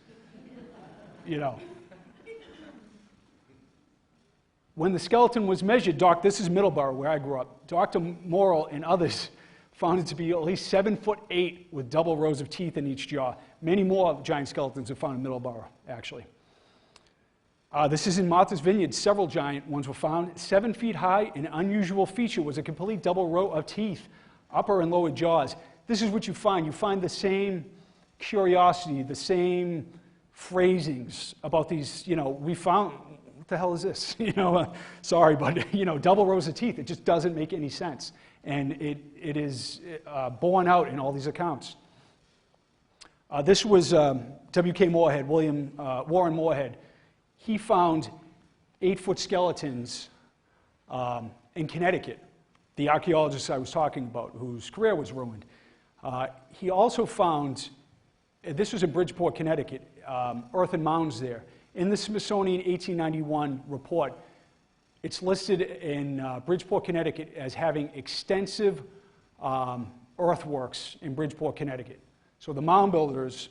When the skeleton was measured, this is Middleborough, where I grew up. Dr. Morrill and others found it to be at least 7'8" with double rows of teeth in each jaw. Many more giant skeletons are found in Middleborough, actually. This is in Martha's Vineyard. Several giant ones were found. 7 feet high, an unusual feature was a complete double row of teeth, upper and lower jaws. This is what you find. You find the same curiosity, the same phrasings about these, we found, what the hell is this? Sorry, but, double rows of teeth. It just doesn't make any sense. And it is borne out in all these accounts. This was W.K. Moorhead, Warren Moorhead. He found 8-foot skeletons in Connecticut. the archaeologist I was talking about, whose career was ruined. He also found, this was in Bridgeport, Connecticut, earthen mounds there. In the Smithsonian 1891 report, it's listed in Bridgeport, Connecticut as having extensive earthworks in Bridgeport, Connecticut. So the mound builders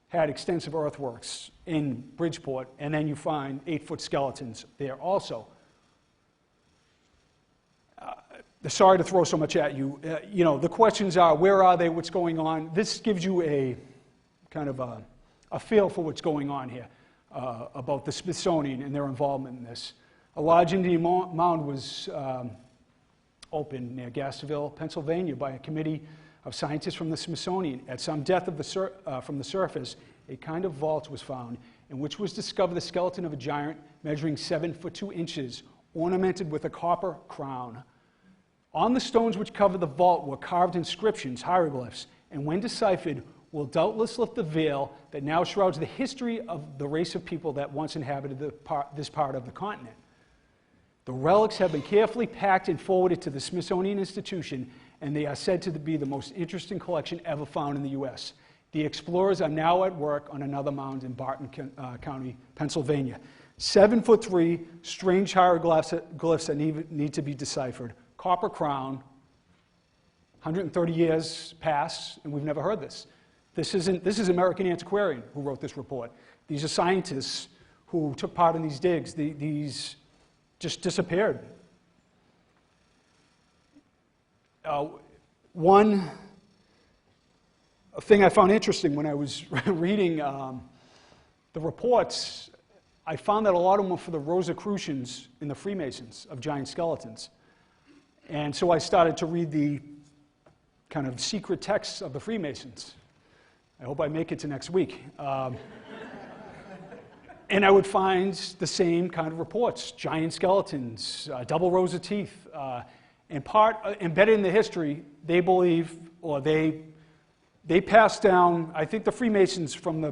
had extensive earthworks in Bridgeport, and then you find 8-foot skeletons there also. Sorry to throw so much at you. You know, the questions are, where are they, what's going on? This gives you a kind of a feel for what's going on here about the Smithsonian and their involvement in this. A large Indian mound was opened near Gastorsville, Pennsylvania, by a committee of scientists from the Smithsonian. At some depth of from the surface, a kind of vault was found in which was discovered the skeleton of a giant measuring 7 foot 2 inches, ornamented with a copper crown. On the stones which covered the vault were carved inscriptions, hieroglyphs, and when deciphered, will doubtless lift the veil that now shrouds the history of the race of people that once inhabited this part of the continent. The relics have been carefully packed and forwarded to the Smithsonian Institution, and they are said to be the most interesting collection ever found in the U.S. The explorers are now at work on another mound in Barton County, Pennsylvania. 7 foot 3, strange hieroglyphs that need to be deciphered. Copper crown, 130 years pass, and we've never heard this. This is American Antiquarian who wrote this report. These are scientists who took part in these digs. These just disappeared. One thing I found interesting when I was reading the reports, I found that a lot of them were for the Rosicrucians and the Freemasons of giant skeletons. And so I started to read the kind of secret texts of the Freemasons. I hope I make it to next week. And I would find the same kind of reports, giant skeletons, double rows of teeth. And embedded in the history, they believe, or they passed down, I think the Freemasons from the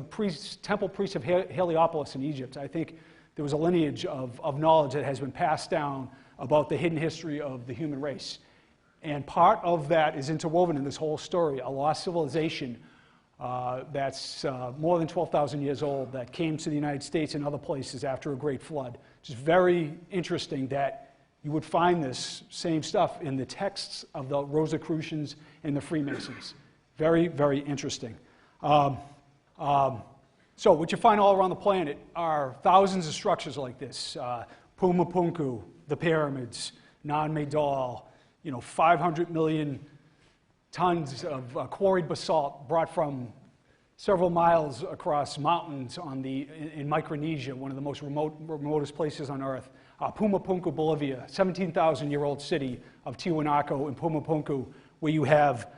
temple priests of Heliopolis in Egypt. I think there was a lineage of knowledge that has been passed down about the hidden history of the human race. And part of that is interwoven in this whole story, a lost civilization that's more than 12,000 years old that came to the United States and other places after a great flood. It's very interesting that you would find this same stuff in the texts of the Rosicrucians and the Freemasons. Very, very interesting. So what you find all around the planet are thousands of structures like this. Pumapunku, the pyramids, Nan Madol, 500 million tons of quarried basalt brought from several miles across mountains in Micronesia, one of the most remotest places on Earth. Pumapunku, Bolivia, 17,000-year-old city of Tiwanaku in Pumapunku, where you have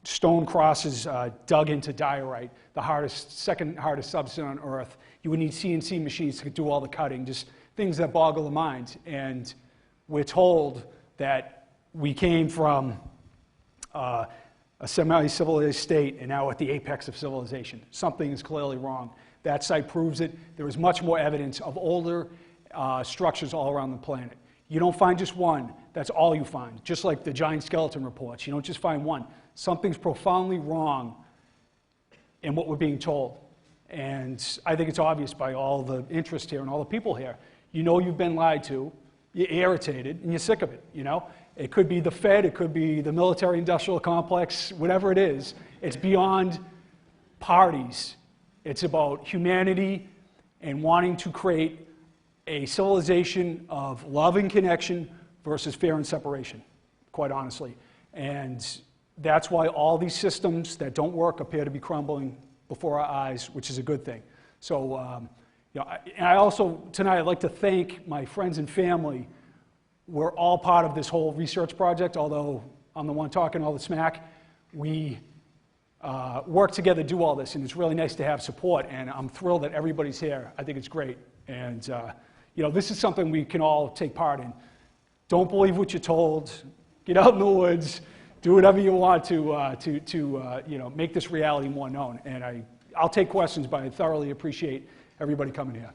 stone crosses dug into diorite, the second hardest substance on Earth. You would need CNC machines to do all the cutting, just things that boggle the mind. And we're told that we came from a semi-civilized state and now at the apex of civilization. Something is clearly wrong. That site proves it. There is much more evidence of older structures all around the planet. You don't find just one. That's all you find. Just like the giant skeleton reports. You don't just find one. Something's profoundly wrong in what we're being told. And I think it's obvious by all the interest here and all the people here. You know you've been lied to, you're irritated, and you're sick of it, It could be the Fed, it could be the military-industrial complex, whatever it is. It's beyond parties. It's about humanity and wanting to create a civilization of love and connection versus fear and separation, quite honestly. And that's why all these systems that don't work appear to be crumbling before our eyes, which is a good thing. So, and I also, tonight, I'd like to thank my friends and family. We're all part of this whole research project, although I'm the one talking all the smack. We work together to do all this, and it's really nice to have support, and I'm thrilled that everybody's here. I think it's great. And, this is something we can all take part in. Don't believe what you're told. Get out in the woods. Do whatever you want to make this reality more known. And I'll take questions, but I thoroughly appreciate everybody coming here.